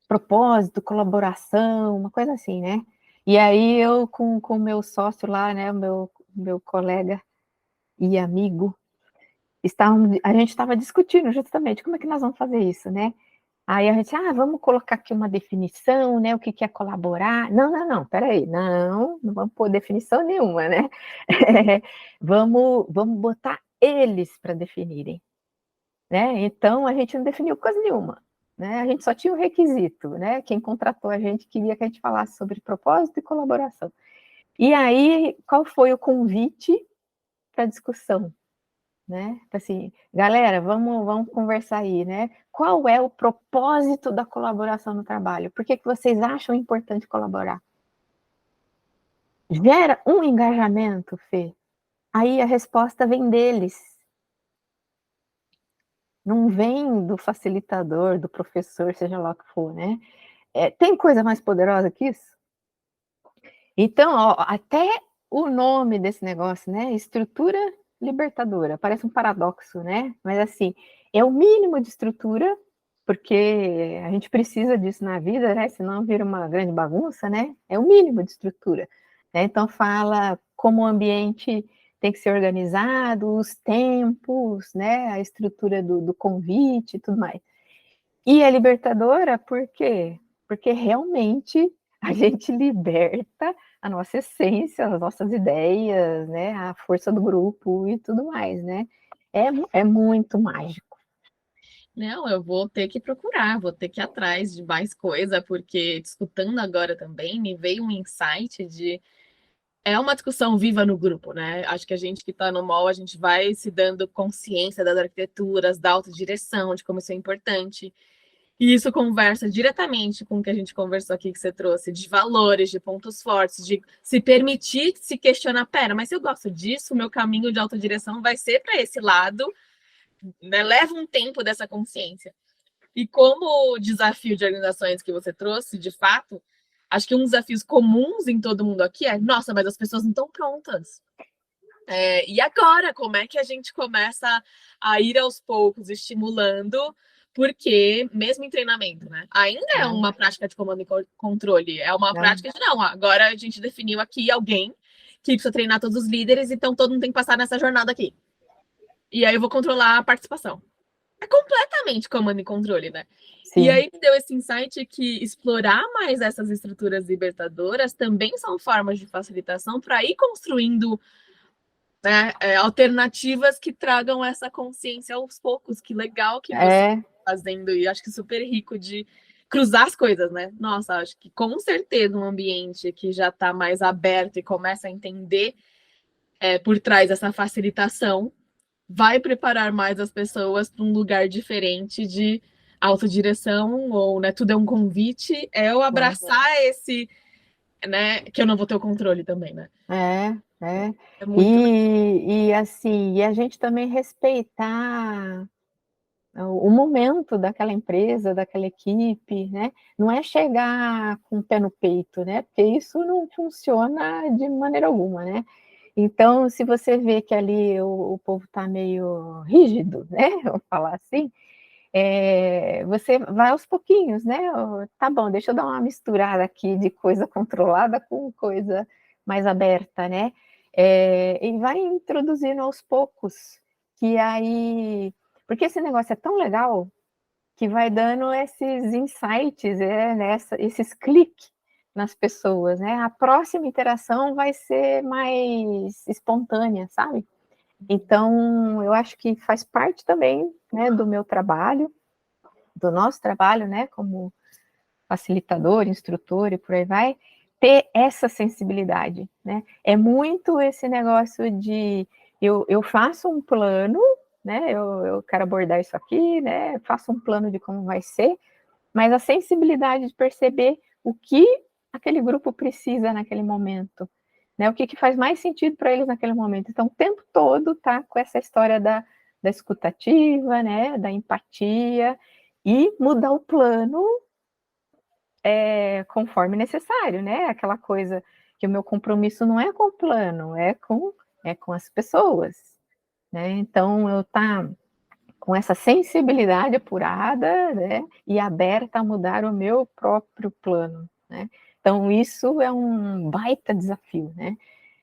[SPEAKER 2] propósito, colaboração, uma coisa assim, né? E aí eu com o meu sócio lá, né, o meu colega e amigo, a gente estava discutindo justamente como é que nós vamos fazer isso, né? Aí a gente, vamos colocar aqui uma definição, né? O que que é colaborar? Não, não, não, peraí, não vamos pôr definição nenhuma, né? Vamos botar eles para definirem, né? Então a gente não definiu coisa nenhuma, né? A gente só tinha o requisito, né? Quem contratou a gente queria que a gente falasse sobre propósito e colaboração. E aí, qual foi o convite para discussão? Né? Assim, galera, vamos conversar aí, né? Qual é o propósito da colaboração no trabalho? Por que vocês acham importante colaborar? Gera um engajamento, Fê. Aí a resposta vem deles. Não vem do facilitador, do professor, seja lá o que for, né? Tem coisa mais poderosa que isso? Então, ó, até o nome desse negócio, né? Estrutura libertadora. Parece um paradoxo, né? Mas assim, é o mínimo de estrutura, porque a gente precisa disso na vida, né? Senão vira uma grande bagunça, né? É o mínimo de estrutura. Né? Então fala como o ambiente tem que ser organizado, os tempos, né? A estrutura do convite e tudo mais. E é libertadora por quê? Porque realmente a gente liberta a nossa essência, as nossas ideias, né? A força do grupo e tudo mais, né? É muito mágico.
[SPEAKER 1] Não, eu vou ter que procurar, vou ter que ir atrás de mais coisa, porque escutando agora também me veio um insight de é uma discussão viva no grupo, né? Acho que a gente que está no mall, a gente vai se dando consciência das arquiteturas, da autodireção, de como isso é importante. E isso conversa diretamente com o que a gente conversou aqui, que você trouxe, de valores, de pontos fortes, de se permitir se questionar, pera, mas se eu gosto disso, o meu caminho de autodireção vai ser para esse lado, né? Leva um tempo dessa consciência. E como desafio de organizações que você trouxe, de fato, acho que um dos desafios comuns em todo mundo aqui é, nossa, mas as pessoas não estão prontas. E agora, como é que a gente começa a ir aos poucos estimulando? Porque, mesmo em treinamento, né? Ainda é
[SPEAKER 2] É,
[SPEAKER 1] uma prática de comando e controle. É uma
[SPEAKER 2] não,
[SPEAKER 1] prática de, não, agora a gente definiu aqui alguém que precisa treinar todos os líderes, então todo mundo tem que passar nessa jornada aqui. E aí eu vou controlar a participação. É completamente comando e controle, né? E
[SPEAKER 2] sim,
[SPEAKER 1] aí me deu esse insight que explorar mais essas estruturas libertadoras também são formas de facilitação para ir construindo, né, alternativas que tragam essa consciência aos poucos. Que legal que você
[SPEAKER 2] é,
[SPEAKER 1] está fazendo e acho que super rico de cruzar as coisas, né? Nossa, acho que com certeza um ambiente que já está mais aberto e começa a entender por trás dessa facilitação, vai preparar mais as pessoas para um lugar diferente de autodireção, ou, né, tudo é um convite, é eu abraçar esse, né, que eu não vou ter o controle também, né?
[SPEAKER 2] É.
[SPEAKER 1] É muito
[SPEAKER 2] E assim, e a gente também respeitar o momento daquela empresa, daquela equipe, né? Não é chegar com o pé no peito, né? Porque isso não funciona de maneira alguma, né? Então, se você vê que ali o povo está meio rígido, né? Vou falar assim, você vai aos pouquinhos, né? Tá bom, deixa eu dar uma misturada aqui de coisa controlada com coisa mais aberta, né? E vai introduzindo aos poucos, que aí. Porque esse negócio é tão legal que vai dando esses insights, esses cliques nas pessoas, né? A próxima interação vai ser mais espontânea, sabe? Então, eu acho que faz parte também, né, do meu trabalho, do nosso trabalho, né, como facilitador, instrutor e por aí vai, ter essa sensibilidade, né? É muito esse negócio de eu faço um plano, né? Eu quero abordar isso aqui, né? Faço um plano de como vai ser, mas a sensibilidade de perceber o que aquele grupo precisa naquele momento, né? O que faz mais sentido para eles naquele momento. Então, o tempo todo tá com essa história da escutativa, né? Da empatia e mudar o plano conforme necessário, né? Aquela coisa que o meu compromisso não é com o plano, é com as pessoas, né? Então, eu tá com essa sensibilidade apurada, né, e aberta a mudar o meu próprio plano, né? Então, isso é um baita desafio, né?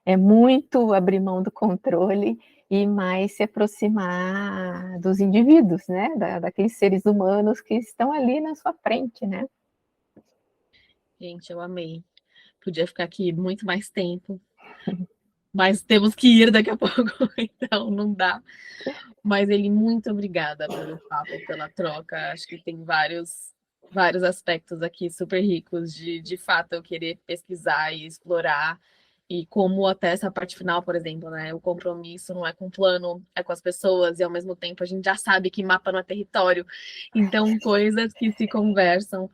[SPEAKER 2] É muito abrir mão do controle e mais se aproximar dos indivíduos, né? Daqueles seres humanos que estão ali na sua frente, né?
[SPEAKER 1] Gente, eu amei. Podia ficar aqui muito mais tempo, mas temos que ir daqui a pouco, então não dá. Mas ele, muito obrigada pelo papo, pela troca. Acho que tem vários aspectos aqui super ricos de fato eu querer pesquisar e explorar. E como até essa parte final, por exemplo, né? O compromisso não é com o plano, é com as pessoas, e ao mesmo tempo a gente já sabe que mapa não é território. Então, coisas que se conversam.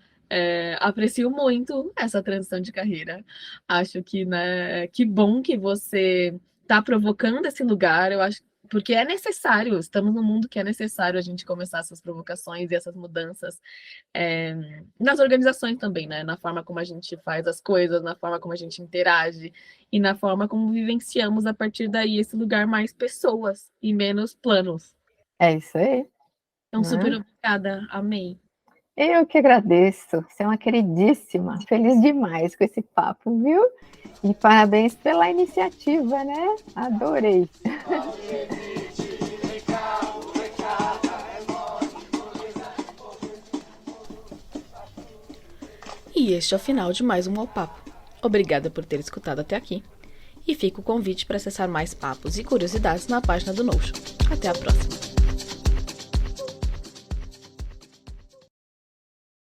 [SPEAKER 1] Aprecio muito essa transição de carreira. Acho que, né, que bom que você está provocando esse lugar. Eu acho porque é necessário, estamos num mundo que é necessário a gente começar essas provocações e essas mudanças nas organizações também, né? Na forma como a gente faz as coisas, na forma como a gente interage e na forma como vivenciamos a partir daí esse lugar mais pessoas e menos planos.
[SPEAKER 2] É isso aí,
[SPEAKER 1] Então, super
[SPEAKER 2] né?
[SPEAKER 1] obrigada, amei.
[SPEAKER 2] Eu que agradeço, você é uma queridíssima, feliz demais com esse papo, viu? E parabéns pela iniciativa, né? Adorei.
[SPEAKER 1] E este é o final de mais um Ao Papo. Obrigada por ter escutado até aqui. E fica o convite para acessar mais papos e curiosidades na página do Notion. Até a próxima!